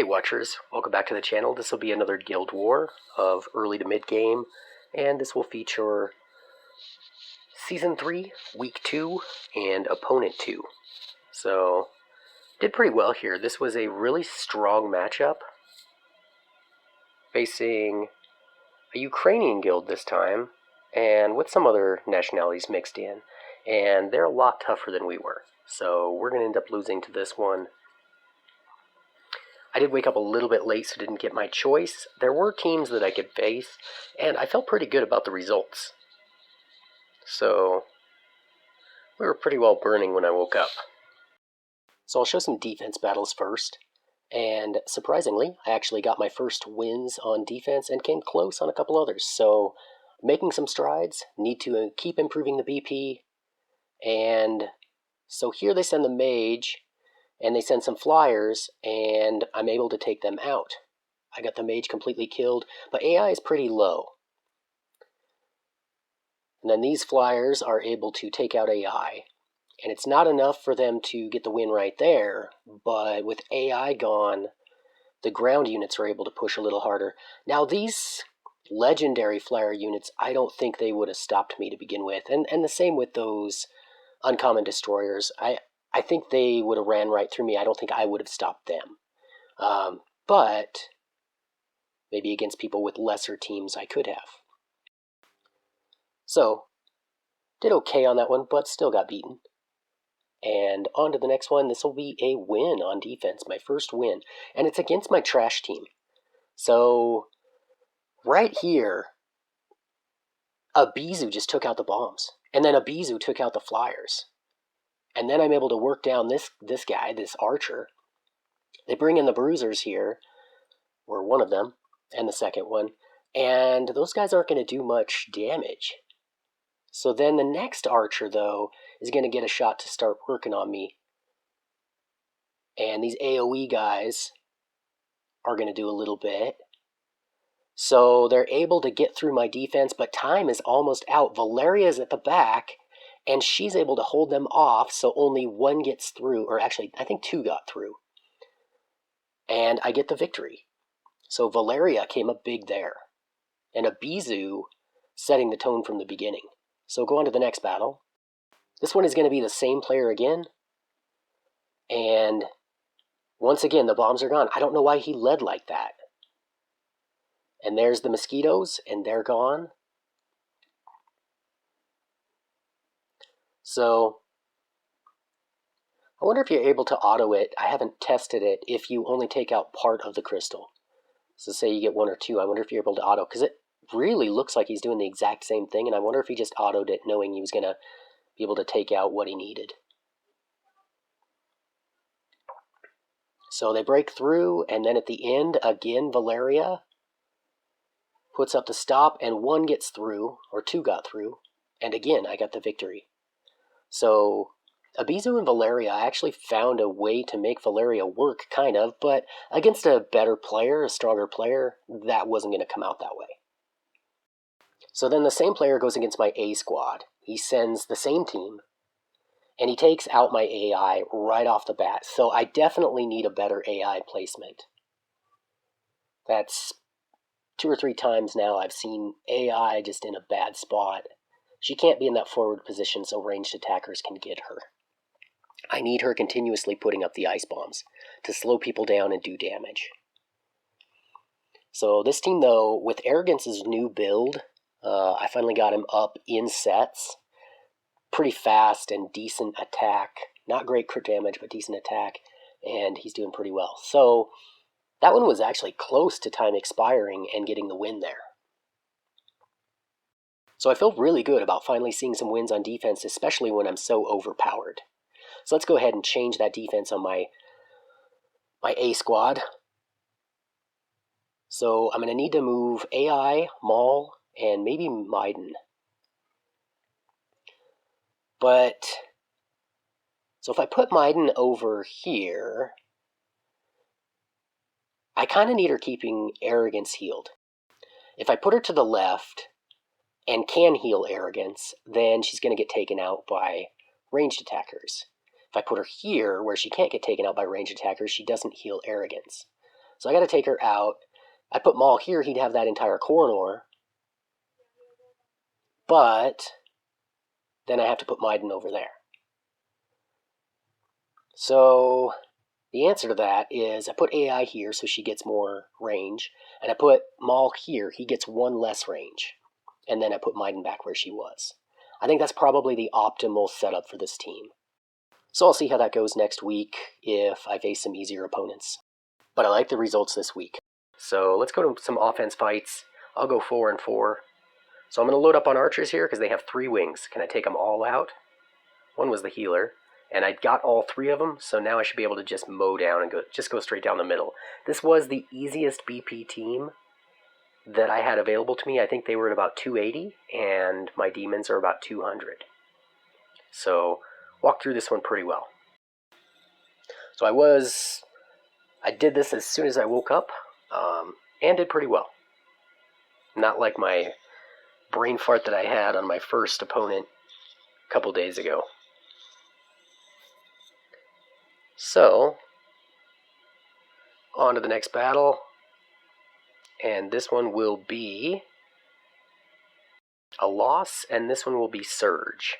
Hey Watchers, welcome back to the channel. This will be another Guild War of early to mid-game, and this will feature Season 3, Week 2, and Opponent 2. So, did pretty well here. This was a really strong matchup, facing a Ukrainian guild this time, and with some other nationalities mixed in, and they're a lot tougher than we were. So we're going to end up losing to this one. I did wake up a little bit late, so didn't get my choice. There were teams that I could face, and I felt pretty good about the results. So, we were pretty well burning when I woke up. So I'll show some defense battles first. And surprisingly, I actually got my first wins on defense and came close on a couple others. So, making some strides, need to keep improving the BP. And so here they send the mage, and they send some flyers, and I'm able to take them out. I got the mage completely killed, but AI is pretty low. And then these flyers are able to take out AI. And it's not enough for them to get the win right there, but with AI gone, the ground units are able to push a little harder. Now these legendary flyer units, I don't think they would have stopped me to begin with. And the same with those uncommon destroyers. I think they would have ran right through me. I don't think I would have stopped them. But maybe against people with lesser teams I could have. So, did okay on that one, but still got beaten. And on to the next one. This will be a win on defense, my first win. And it's against my trash team. So, right here, Opp2 just took out the bombs. And then Opp2 took out the flyers. And then I'm able to work down this guy, this archer. They bring in the bruisers here, or one of them, and the second one. And those guys aren't going to do much damage. So then the next archer, though, is going to get a shot to start working on me. And these AoE guys are going to do a little bit. So they're able to get through my defense, but time is almost out. Valeriya's at the back, and she's able to hold them off, so only one gets through, or actually, I think two got through. And I get the victory. So Valeriya came up big there. And Opp2 setting the tone from the beginning. So go on to the next battle. This one is going to be the same player again. And once again, the bombs are gone. I don't know why he led like that. And there's the mosquitoes, and they're gone. So, I wonder if you're able to auto it. I haven't tested it if you only take out part of the crystal. So say you get one or two, I wonder if you're able to auto, because it really looks like he's doing the exact same thing, and I wonder if he just autoed it knowing he was going to be able to take out what he needed. So they break through, and then at the end, again, Valeriya puts up the stop, and one gets through, or two got through, and again, I got the victory. So, Opp2 and Valeriya, I actually found a way to make Valeriya work, kind of, but against a better player, a stronger player, that wasn't going to come out that way. So then the same player goes against my A squad. He sends the same team, and he takes out my AI right off the bat. So I definitely need a better AI placement. That's 2 or 3 times now I've seen AI just in a bad spot. She can't be in that forward position so ranged attackers can get her. I need her continuously putting up the ice bombs to slow people down and do damage. So this team, though, with Arrogance's new build, I finally got him up in sets. Pretty fast and decent attack. Not great crit damage, but decent attack. And he's doing pretty well. So that one was actually close to time expiring and getting the win there. So I feel really good about finally seeing some wins on defense, especially when I'm so overpowered. So let's go ahead and change that defense on my A squad. So I'm going to need to move AI, Maul, and maybe Maiden. But, so if I put Maiden over here, I kind of need her keeping Arrogance healed. If I put her to the left and can heal Arrogance, then she's going to get taken out by ranged attackers. If I put her here, where she can't get taken out by ranged attackers, she doesn't heal Arrogance. So I got to take her out. I put Maul here, he'd have that entire corridor. But then I have to put Maiden over there. So the answer to that is I put AI here so she gets more range, and I put Maul here, he gets one less range. And then I put Maiden back where she was. I think that's probably the optimal setup for this team. So I'll see how that goes next week if I face some easier opponents. But I like the results this week. So let's go to some offense fights. I'll go 4 and 4. So I'm going to load up on archers here because they have 3 wings. Can I take them all out? One was the healer, and I got all 3 of them, so now I should be able to just mow down and go straight down the middle. This was the easiest BP team that I had available to me. I think they were at about 280, and my demons are about 200. So walked through this one pretty well. So I did this as soon as I woke up, and did pretty well. Not like my brain fart that I had on my first opponent a couple days ago. So, on to the next battle, and this one will be a loss, and this one will be Surge.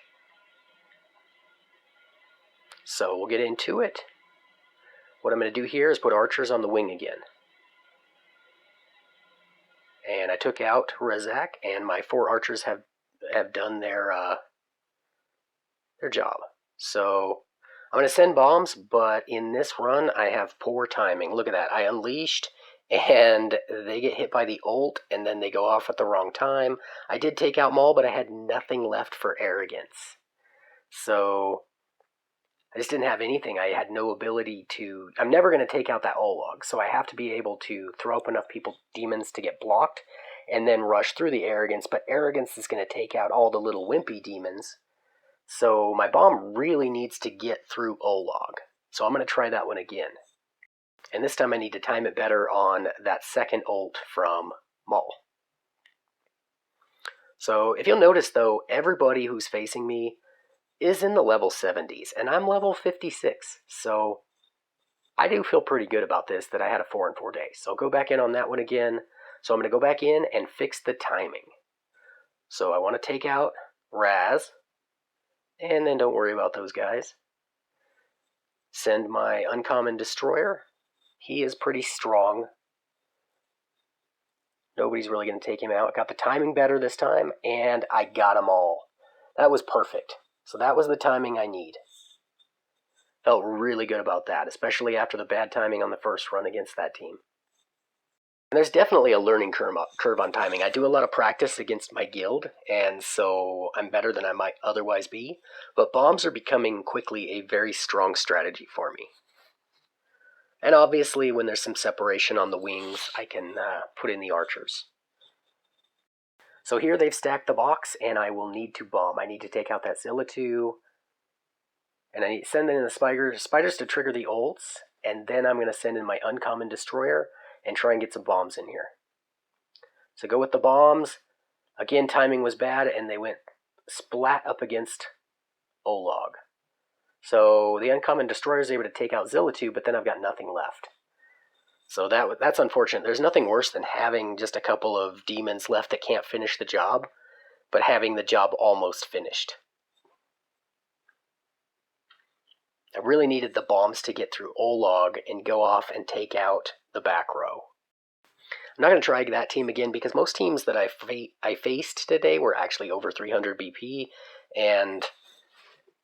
So we'll get into it. What I'm going to do here is put archers on the wing again. And I took out Rezak, and my 4 archers have done their job. So I'm going to send bombs, but in this run I have poor timing. Look at that. I unleashed, and they get hit by the ult, and then they go off at the wrong time. I did take out Maul, but I had nothing left for arrogance. So I just didn't have anything. I had no ability to... I'm never going to take out that Olog, so I have to be able to throw up enough demons to get blocked and then rush through the arrogance, but arrogance is going to take out all the little wimpy demons. So my bomb really needs to get through Olog. So I'm going to try that one again. And this time I need to time it better on that second ult from Maul. So if you'll notice though, everybody who's facing me is in the level 70s, and I'm level 56, so I do feel pretty good about this, that I had a 4 and 4 day. So I'll go back in on that one again. So I'm going to go back in and fix the timing. So I want to take out Raz, and then don't worry about those guys. Send my Uncommon Destroyer. He is pretty strong. Nobody's really going to take him out. Got the timing better this time, and I got them all. That was perfect. So that was the timing I need. Felt really good about that, especially after the bad timing on the first run against that team. And there's definitely a learning curve on timing. I do a lot of practice against my guild, and so I'm better than I might otherwise be. But bombs are becoming quickly a very strong strategy for me. And obviously, when there's some separation on the wings, I can put in the archers. So here they've stacked the box, and I will need to bomb. I need to take out that Early-2, and I need to send in the spiders to trigger the ults, and then I'm going to send in my Uncommon Destroyer and try and get some bombs in here. So go with the bombs. Again, timing was bad, and they went splat up against Olog. So the Uncommon Destroyer is able to take out Early-2, but then I've got nothing left. So that's unfortunate. There's nothing worse than having just a couple of demons left that can't finish the job, but having the job almost finished. I really needed the bombs to get through Olog and go off and take out the back row. I'm not going to try that team again because most teams that I faced today were actually over 300 BP, and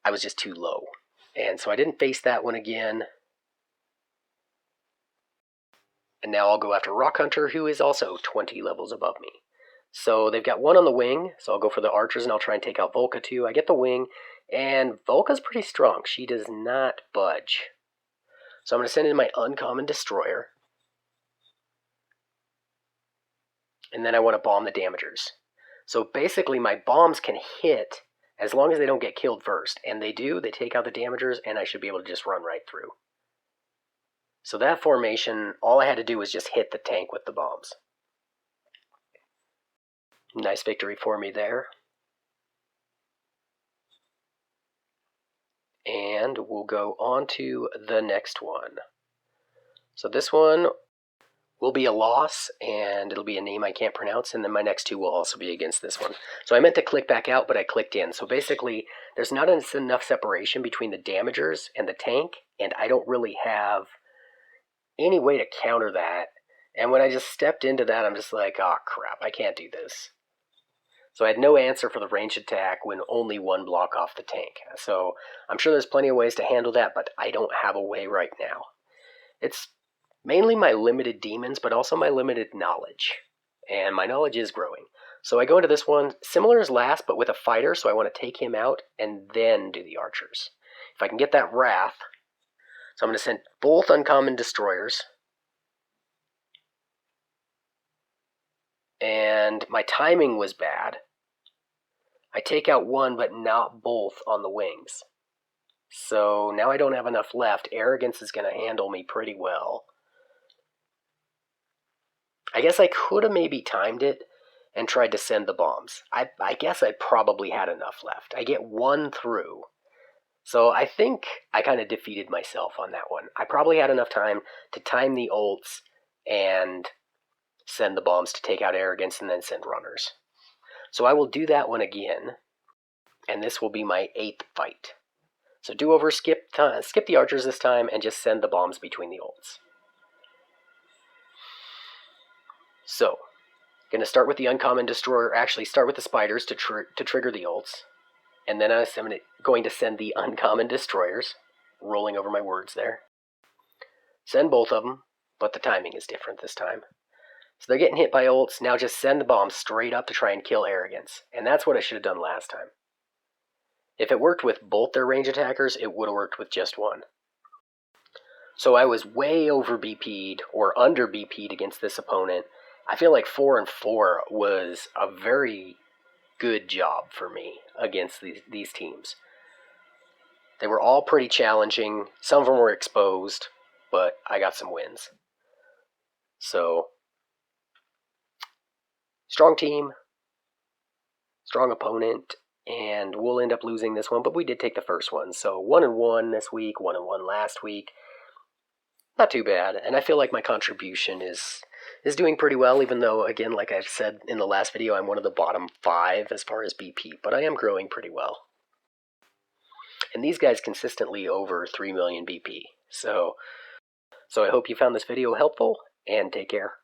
I was just too low. And so I didn't face that one again. And now I'll go after Rock Hunter, who is also 20 levels above me. So they've got one on the wing, so I'll go for the archers and I'll try and take out Early-2. I get the wing, and Volka's pretty strong. She does not budge. So I'm going to send in my Uncommon Destroyer. And then I want to bomb the damagers. So basically my bombs can hit as long as they don't get killed first. And they do. They take out the damagers, and I should be able to just run right through. So that formation, all I had to do was just hit the tank with the bombs. Nice victory for me there. And we'll go on to the next one. So this one, will be a loss, and it'll be a name I can't pronounce, and then my next two will also be against this one. So I meant to click back out, but I clicked in. So basically, there's not enough separation between the damagers and the tank, and I don't really have any way to counter that. And when I just stepped into that, I'm just like, oh crap, I can't do this. So I had no answer for the ranged attack when only one block off the tank. So I'm sure there's plenty of ways to handle that, but I don't have a way right now. It's mainly my limited demons, but also my limited knowledge. And my knowledge is growing. So I go into this one, similar as last, but with a fighter, so I want to take him out and then do the archers. If I can get that Wrath, so I'm going to send both uncommon destroyers. And my timing was bad. I take out one, but not both on the wings. So now I don't have enough left. Arrogance is going to handle me pretty well. I guess I could have maybe timed it and tried to send the bombs. I guess I probably had enough left. I get one through. So I think I kind of defeated myself on that one. I probably had enough time to time the ults and send the bombs to take out Arrogance and then send runners. So I will do that one again, and this will be my 8th fight. So do over, skip the archers this time, and just send the bombs between the ults. So, going to start with the uncommon destroyer, actually start with the spiders to trigger the ults. And then I'm going to send the uncommon destroyers, rolling over my words there. Send both of them, but the timing is different this time. So they're getting hit by ults, now just send the bombs straight up to try and kill Arrogance. And that's what I should have done last time. If it worked with both their range attackers, it would have worked with just one. So I was way over BP'd, or under BP'd against this opponent. I feel like 4 and 4 was a very good job for me against these teams. They were all pretty challenging. Some of them were exposed, but I got some wins. So, strong team, strong opponent, and we'll end up losing this one, but we did take the first one. So 1-1 this week, 1-1 last week. Not too bad, and I feel like my contribution is doing pretty well, even though, again, like I said in the last video, I'm one of the bottom 5 as far as BP, but I am growing pretty well. And these guys consistently over 3 million BP. So I hope you found this video helpful, and take care.